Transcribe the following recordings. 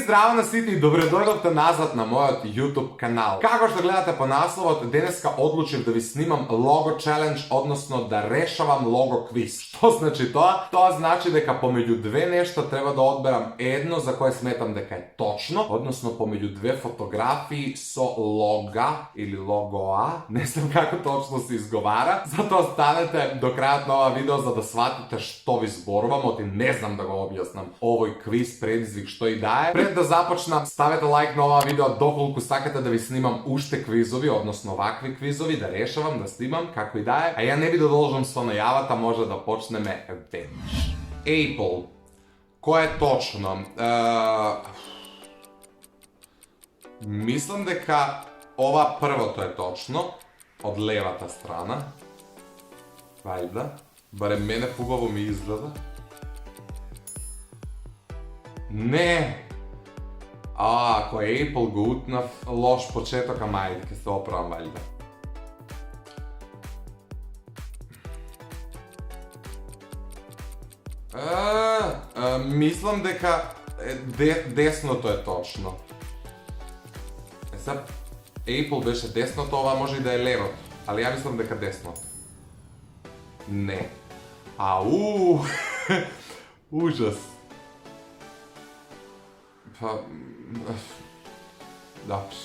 zdravo na sviti, dobrodošli nazad na moj YouTube kanal. Kako što gledate po naslovu, deneska odlučim da vi snimam logo challenge, odnosno da rešavam logo quiz. Što znači to? To znači da pomeđu dve nešto treba da odberam jedno za koje smetam da je točno, odnosno pomeđu dve fotografiji so loga ili logoa, ne znam kako točno se izgovara. Zato ostanete do kraja na ova video za da shvatite što vi zboruvamo, ti ne znam da ga objasnam ovoj quiz predizvik što i daje. Pred da započnem, stavite like na ova video dokoliko sakate da vi snimam ušte kvizovi, odnosno ovakvi kvizovi, da rešavam, da snimam kako i daje. A ja ne bi da dolžam svo najavata, može da počneme već. Apple. Ko je točno? Mislim deka ova prvo to je točno, od levata strana. Valjda. Barem mene pugavo mi izgleda. Ne! Ako je Apple go utnav, loš početak, a majke se opravam valjda. Mislim deka desno to je točno. Sad, Apple beše desno to, ova može i da je levo, ali ja mislim deka desno. Ne. Užas. Pa, dobro.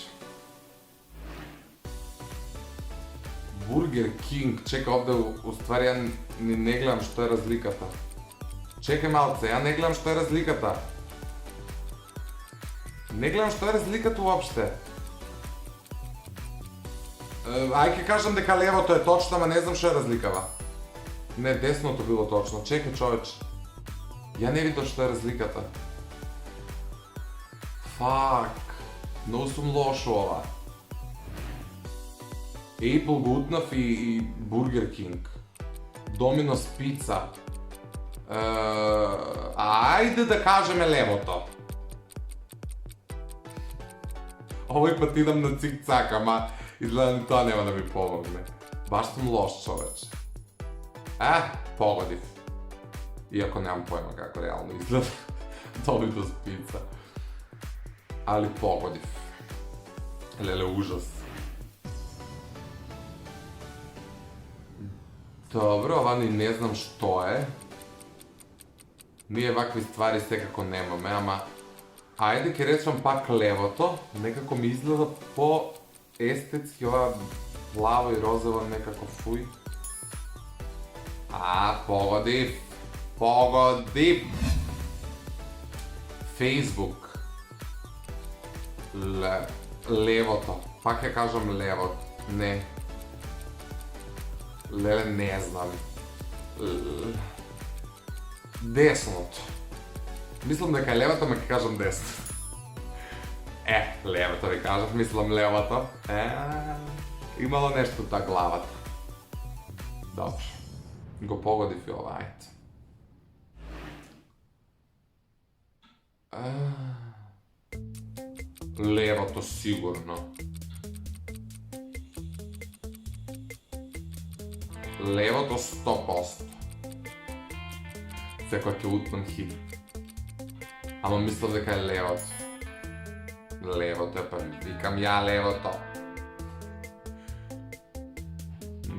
Burger King, čekaj ovdje u stvari ja ni ne gledam što je razlikata. Čekaj malce, ja ne gledam što je razlikata. Ne gledam što je razlikata uopšte. Ajke kažem deka levo to je točno, ama ne znam što je razlikava. Ne, desno to bilo točno. Čekaj čoveč. Ja ne vidim što je razlikata. Fuck. No sam loš ova. Apple Gutnav i Burger King. Domino's Pizza. Ajde da kažem je levo to. Ovoj pat idem na cik-cak, ama izgleda ni to nema da mi pomogne. Baš sam loš čoveč. Pogodiv. Iako nemam pojma kako realno izgleda Domino's Pizza. Ali pogodiv. Lele, užas. Dobro, ova ni ne znam što je. Nije ovakve stvari sve kako nemam, ama... Ajde, ke rečem pak levo to. Nekako mi izgleda po estetski, ova plavo i rozova nekako fuj. Pogodiv. Pogodiv. Facebook. Levo to. Pak ja kažem levo. Ne. Lele, ne znam. Desno to. Mislim da kaj levo to, me kažem desno. Levo to vi kažem, mislim levo to. Imalo nešto ta glava. Dobro. Go pogodiv i ovaj. Levo to sigurno. Levo to 100%. Sve kak je utman hit. Ама mislim дека е левото. Левото е па викам ја левото.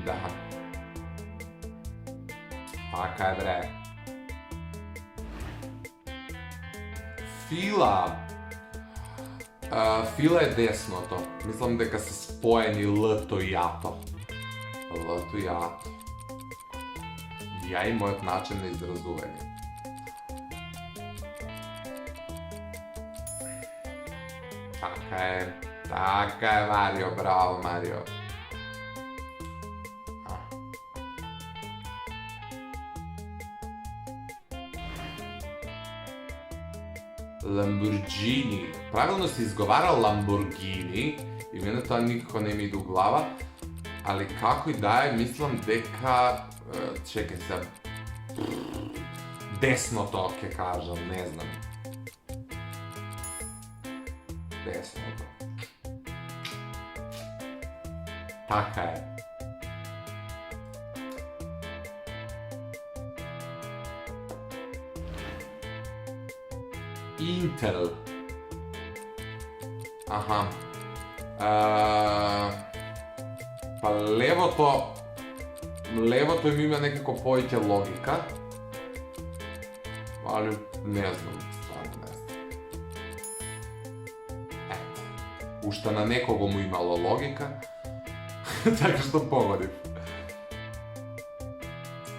Да. Така е бре. Фила. Фила е десното. Мислам дека се споени Л-то и ја-то. Л-то и ја-то. Ја и мојот начин на изразување. Така е, Марио, браво, Марио. Lamborghini. Правилно се изговара Lamborghini и мене тоа никако не ми иде у глава, али како и да е, мислам дека... Чекай се... Десното ќе кажам, не знам. Desното. Така е. Intel. Аха. Па левото им има некако повеќе логика, али не знам, стварно не знам. Ето, уште на некого му имало логика, така што погодив.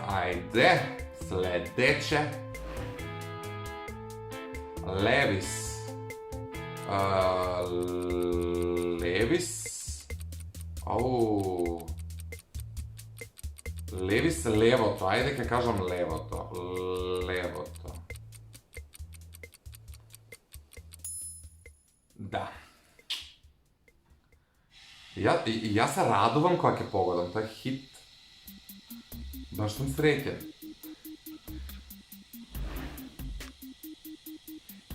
Ајде, следече. Левис. Левис. Ау. Левис левото. Ајде ке кажам левото. Левото. Да. Ја се радувам кога ќе погодам, тоа е хит. Баш сум среќен.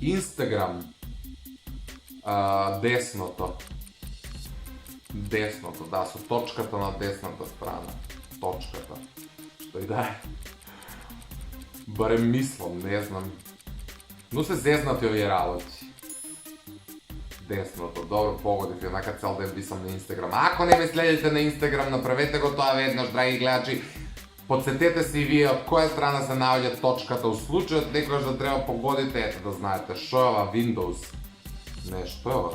Инстаграм. Десното. Десното, да, со точката на десната страна. Точката. Што и да е. Барем мислам, не знам. Но се зезнати овие работи. Десното, добро, погодив, еднака цел ден висам на Инстаграм. Ако не ме следите на Инстаграм, направете го тоа веднаш, драги гледачи. Подсетете се и вие од која страна се наоѓа точката. У случајот некојаш да треба погодите, ето да знаете, шо е ова, Windows. Не, што е ова?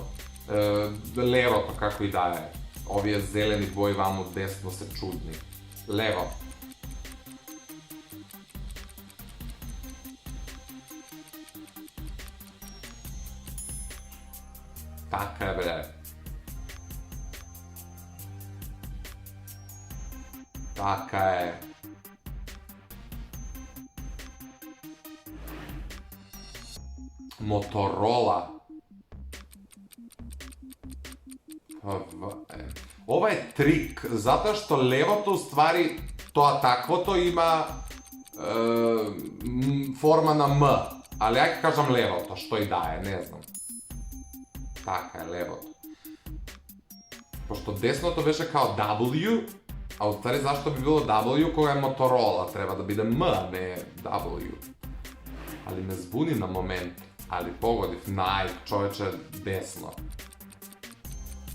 Левото, како и да е. Овие зелени бои ваму десно се чудни. Лево. Така е, бре. Така е. Моторола. Ова е трик, затоа што левото, уствари, тоа таквото има форма на М. Али ја ќе кажам левото, што и да е, не знам. Така е, левото. Пошто десното беше као W, а уствари зашто би било W кога е Моторола? Треба да биде М, не W. Али ме збуни на момент. Али погодив, Nike, човече, десно.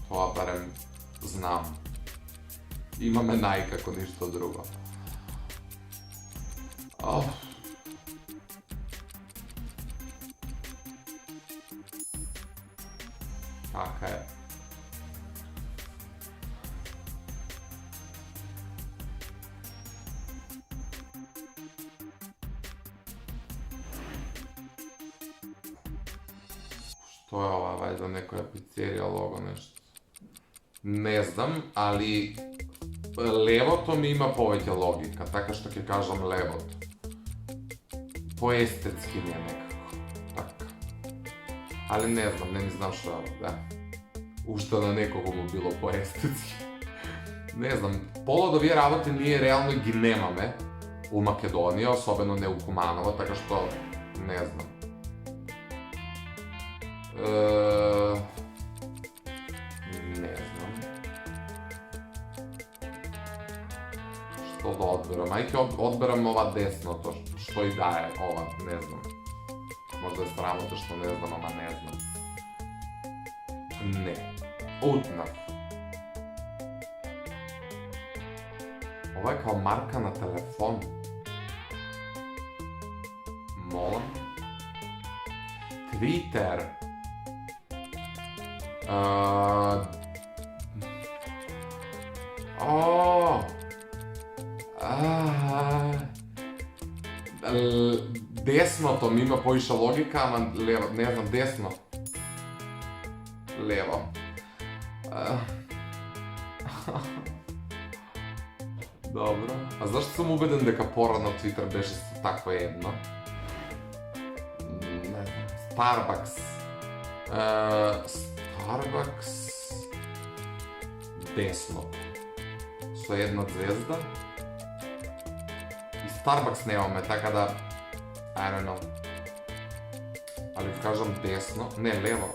Тоа барем знам. Имаме Nike како ништо друго. Така е. Што е ова, вајда некоја пицерија лого нешто? Не знам, али левото ми има повеќе логика, така што ќе кажам левото. Поестетски ми е некако, така. Али не знам, не знам што е, да. Уште на некого му било поестетски. Не знам, полу од овие работи ние реално ги немаме у Македонија, особено не у Куманово, така што не знам. Не знам. Што да одберам? Ај ќе одберам ова десното, што и да е ова, не знам. Можда е срамота што не знам, ама не знам. Не. Утнав. Ова е као марка на телефон. Молам. Twitter. Десното ми има поиша логика, ама лево, не знам, десно. Лево. Добро. А зашто сум убеден дека порано Twitter беше такво едно? Не знам. Starbucks. Starbucks. Десно. Со една звезда. И Starbucks немаме, така да... I don't know. Али кажам десно. Не, лево.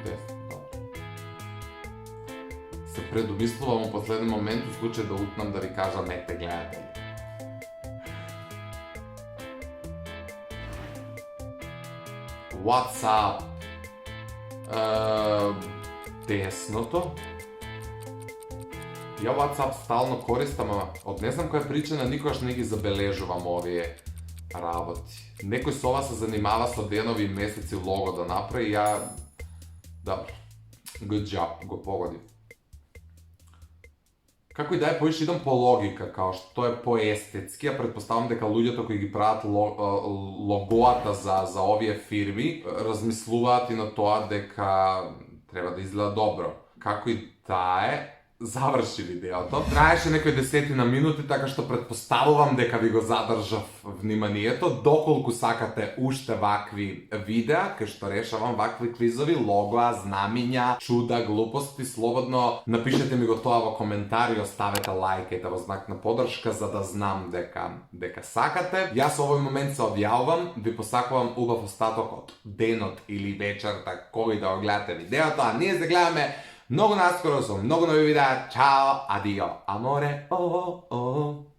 Десно, да. Се предумислувам у последен момент, у случај да утнам да ви кажам, ете, гледате ли. WhatsApp. Desното. Ja WhatsApp stalno koristam, a od ne znam koja je pričana, nikoš ne gi zabeležuvam ovije работи. Некој со ова се занимава со денови и месеци лого да направи, ја... Добро. Good job, го погоди. Како и да е, поише идам по логика, као што е поестетски, а предпоставам дека луѓето кои ги прават логоата за овие фирми, размислуваат и на тоа дека треба да изгледа добро. Како и да е, заврши видеото. Траеше некои десетина минути, така што предпоставувам дека ви го задржав вниманието. Доколку сакате уште вакви видеа, кај што решавам вакви квизови, логоа, знамиња, чуда, глупости, слободно напишете ми го тоа во коментари, оставете лајкайте во знак на поддршка, за да знам дека сакате. Јас овој момент се одјавувам, ви посакувам убав остаток од денот или вечерта, кој да го гледате видеото, а ние се гледаме mnogo naskoro, so mnogo novi videa. Ciao, addio, amore, oh, oh.